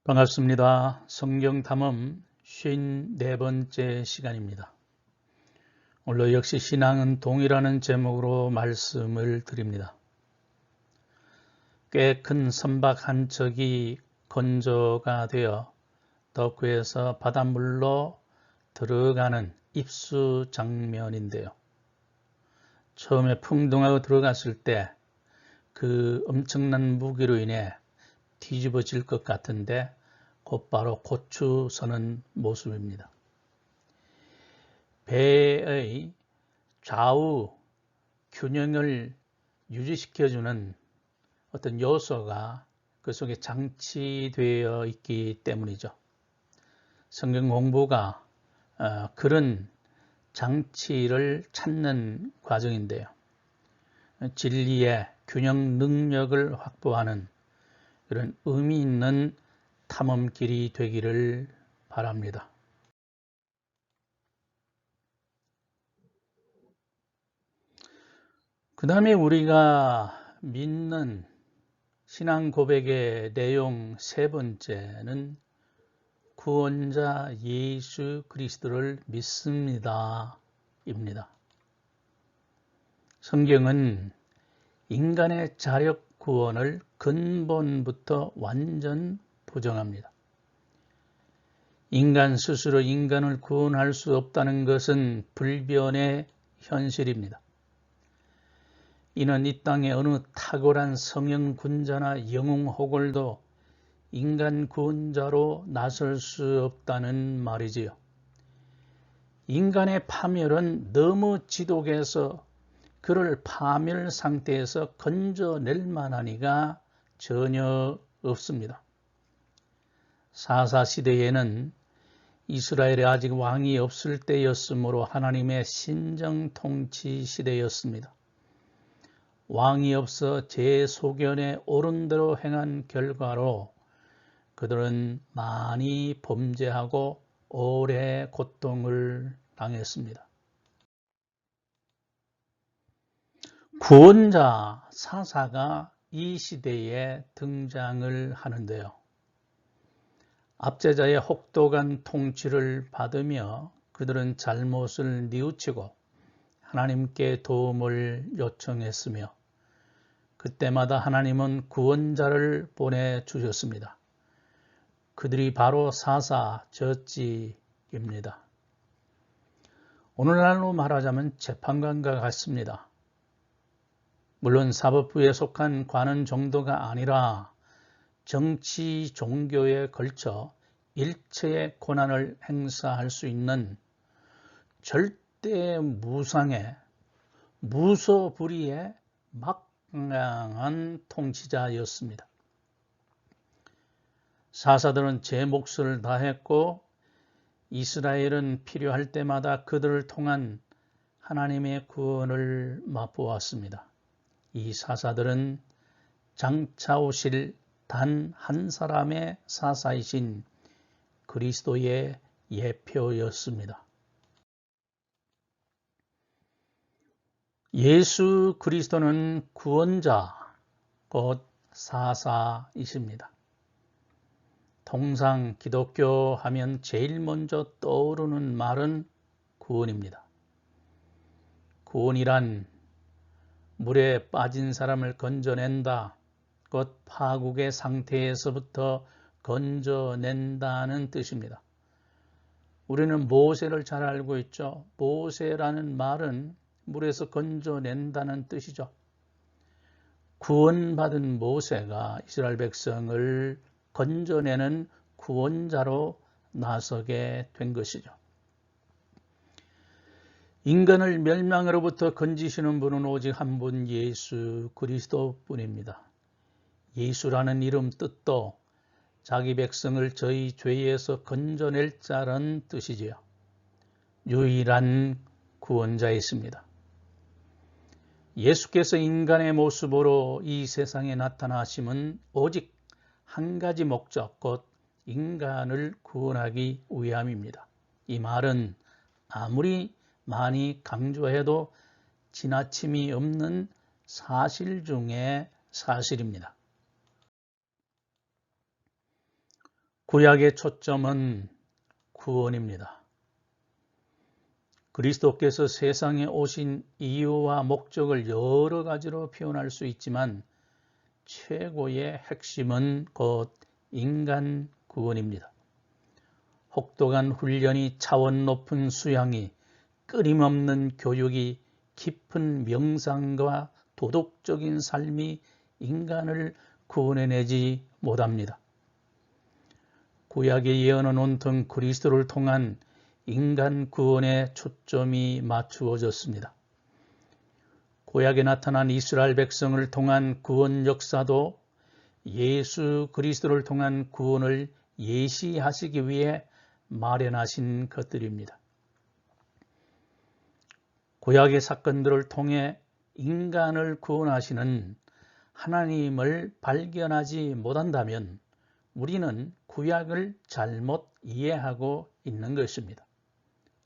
반갑습니다. 성경 탐험 54번째 시간입니다. 오늘 역시 신앙은 동이라는 제목으로 말씀을 드립니다. 꽤 큰 선박 한 척이 건조가 되어 덕후에서 바닷물로 들어가는 입수 장면인데요. 처음에 풍덩하고 들어갔을 때 그 엄청난 무게로 인해 뒤집어질 것 같은데 곧바로 고추서는 모습입니다. 배의 좌우 균형을 유지시켜주는 어떤 요소가 그 속에 장치되어 있기 때문이죠. 성경 공부가 그런 장치를 찾는 과정인데요. 진리의 균형 능력을 확보하는 그런 의미 있는 탐험길이 되기를 바랍니다. 그 다음에 우리가 믿는 신앙 고백의 내용 세 번째는 구원자 예수 그리스도를 믿습니다 입니다. 성경은 인간의 자력 구원을 근본부터 완전 부정합니다. 인간 스스로 인간을 구원할 수 없다는 것은 불변의 현실입니다. 이는 이 땅의 어느 탁월한 성형 군자나 영웅 호걸도 인간 구원자로 나설 수 없다는 말이지요. 인간의 파멸은 너무 지독해서 그를 파멸 상태에서 건져낼 만하니가 전혀 없습니다. 사사시대에는 이스라엘에 아직 왕이 없을 때였으므로 하나님의 신정통치 시대였습니다. 왕이 없어 제 소견에 옳은 대로 행한 결과로 그들은 많이 범죄하고 오래 고통을 당했습니다. 구원자 사사가 이 시대에 등장을 하는데요. 압제자의 혹독한 통치를 받으며 그들은 잘못을 뉘우치고 하나님께 도움을 요청했으며 그때마다 하나님은 구원자를 보내주셨습니다. 그들이 바로 사사 젖지입니다. 오늘날로 말하자면 재판관과 같습니다. 물론 사법부에 속한 관원 정도가 아니라 정치, 종교에 걸쳐 일체의 권한을 행사할 수 있는 절대 무상의 무소불위의 막강한 통치자였습니다. 사사들은 제 몫을 다했고 이스라엘은 필요할 때마다 그들을 통한 하나님의 구원을 맛보았습니다. 이 사사들은 장차 오실 단 한 사람의 사사이신 그리스도의 예표였습니다. 예수 그리스도는 구원자, 곧 사사이십니다. 통상 기독교 하면 제일 먼저 떠오르는 말은 구원입니다. 구원이란 물에 빠진 사람을 건져낸다, 곧 파국의 상태에서부터 건져낸다는 뜻입니다. 우리는 모세를 잘 알고 있죠. 모세라는 말은 물에서 건져낸다는 뜻이죠. 구원받은 모세가 이스라엘 백성을 건져내는 구원자로 나서게 된 것이죠. 인간을 멸망으로부터 건지시는 분은 오직 한 분 예수 그리스도뿐입니다. 예수라는 이름 뜻도 자기 백성을 저희 죄에서 건져낼 자라는 뜻이지요. 유일한 구원자이십니다. 예수께서 인간의 모습으로 이 세상에 나타나심은 오직 한 가지 목적, 곧 인간을 구원하기 위함입니다. 이 말은 아무리 많이 강조해도 지나침이 없는 사실 중에 사실입니다. 구약의 초점은 구원입니다. 그리스도께서 세상에 오신 이유와 목적을 여러 가지로 표현할 수 있지만 최고의 핵심은 곧 인간 구원입니다. 혹독한 훈련이, 차원 높은 수양이, 끊임없는 교육이, 깊은 명상과 도덕적인 삶이 인간을 구원해내지 못합니다. 구약의 예언은 온통 그리스도를 통한 인간 구원에 초점이 맞추어졌습니다. 구약에 나타난 이스라엘 백성을 통한 구원 역사도 예수 그리스도를 통한 구원을 예시하시기 위해 마련하신 것들입니다. 구약의 사건들을 통해 인간을 구원하시는 하나님을 발견하지 못한다면 우리는 구약을 잘못 이해하고 있는 것입니다.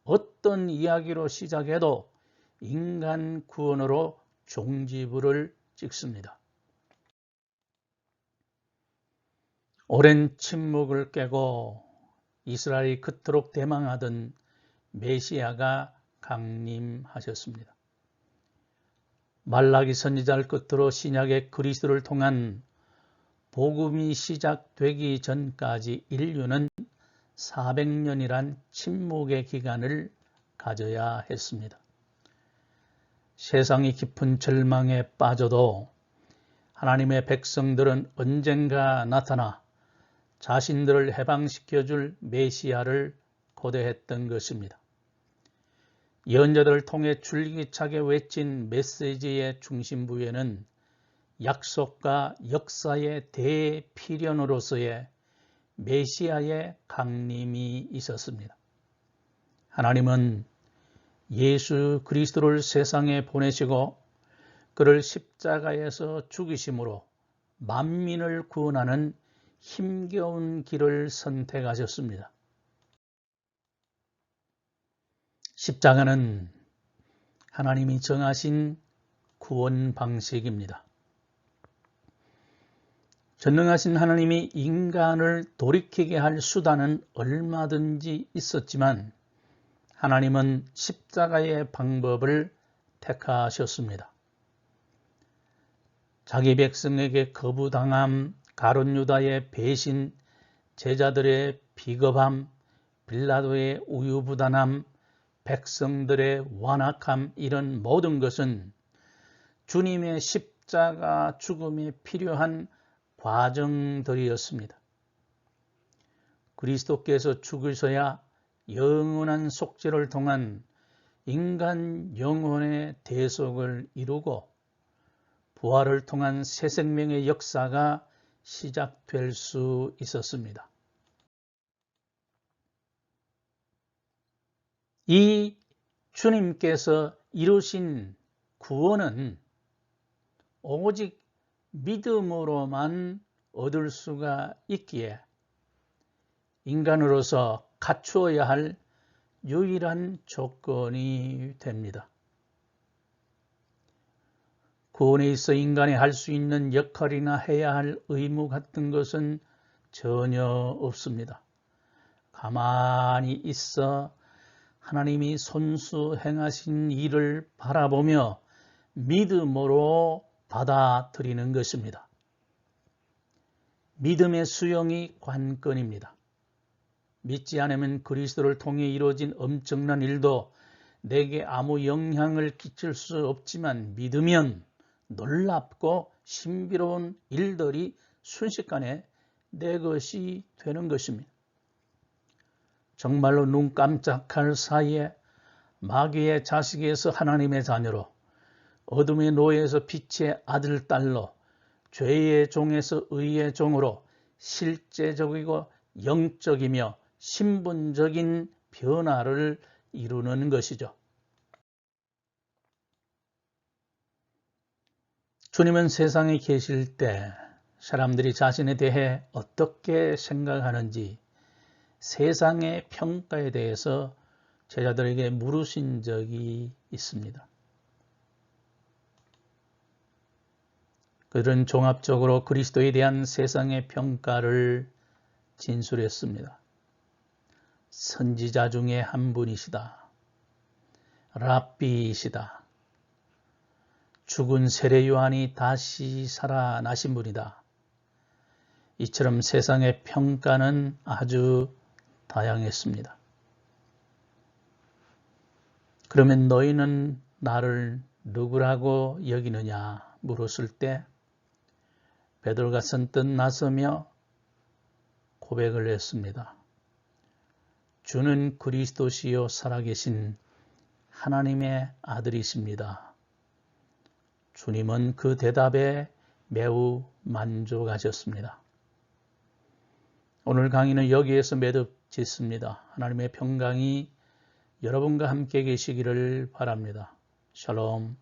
어떤 이야기로 시작해도 인간 구원으로 종지부를 찍습니다. 오랜 침묵을 깨고 이스라엘이 그토록 대망하던 메시아가 강림하셨습니다. 말라기 선지자를 끝으로 신약의 그리스도를 통한 복음이 시작되기 전까지 인류는 400년이란 침묵의 기간을 가져야 했습니다. 세상이 깊은 절망에 빠져도 하나님의 백성들은 언젠가 나타나 자신들을 해방시켜줄 메시아를 고대했던 것입니다. 예언자들을 통해 줄기차게 외친 메시지의 중심부에는 약속과 역사의 대필연으로서의 메시아의 강림이 있었습니다. 하나님은 예수 그리스도를 세상에 보내시고 그를 십자가에서 죽이심으로 만민을 구원하는 힘겨운 길을 선택하셨습니다. 십자가는 하나님이 정하신 구원 방식입니다. 전능하신 하나님이 인간을 돌이키게 할 수단은 얼마든지 있었지만 하나님은 십자가의 방법을 택하셨습니다. 자기 백성에게 거부당함, 가룟 유다의 배신, 제자들의 비겁함, 빌라도의 우유부단함, 백성들의 완악함, 이런 모든 것은 주님의 십자가 죽음이 필요한 과정들이었습니다. 그리스도께서 죽으셔야 영원한 속죄를 통한 인간 영혼의 대속을 이루고 부활을 통한 새 생명의 역사가 시작될 수 있었습니다. 이 주님께서 이루신 구원은 오직 믿음으로만 얻을 수가 있기에 인간으로서 갖추어야 할 유일한 조건이 됩니다. 구원에 있어 인간이 할 수 있는 역할이나 해야 할 의무 같은 것은 전혀 없습니다. 가만히 있어 하나님이 손수 행하신 일을 바라보며 믿음으로 받아들이는 것입니다. 믿음의 수용이 관건입니다. 믿지 않으면 그리스도를 통해 이루어진 엄청난 일도 내게 아무 영향을 끼칠 수 없지만 믿으면 놀랍고 신비로운 일들이 순식간에 내 것이 되는 것입니다. 정말로 눈 깜짝할 사이에 마귀의 자식에서 하나님의 자녀로, 어둠의 노예에서 빛의 아들, 딸로, 죄의 종에서 의의 종으로 실제적이고 영적이며 신분적인 변화를 이루는 것이죠. 주님은 세상에 계실 때 사람들이 자신에 대해 어떻게 생각하는지 세상의 평가에 대해서 제자들에게 물으신 적이 있습니다. 그들은 종합적으로 그리스도에 대한 세상의 평가를 진술했습니다. 선지자 중에 한 분이시다. 랍비이시다. 죽은 세례 요한이 다시 살아나신 분이다. 이처럼 세상의 평가는 아주 다양했습니다. 그러면 너희는 나를 누구라고 여기느냐 물었을 때 베드로가 선뜻 나서며 고백을 했습니다. 주는 그리스도시요 살아계신 하나님의 아들이십니다. 주님은 그 대답에 매우 만족하셨습니다. 오늘 강의는 여기에서 매듭 짓습니다. 하나님의 평강이 여러분과 함께 계시기를 바랍니다. 샬롬.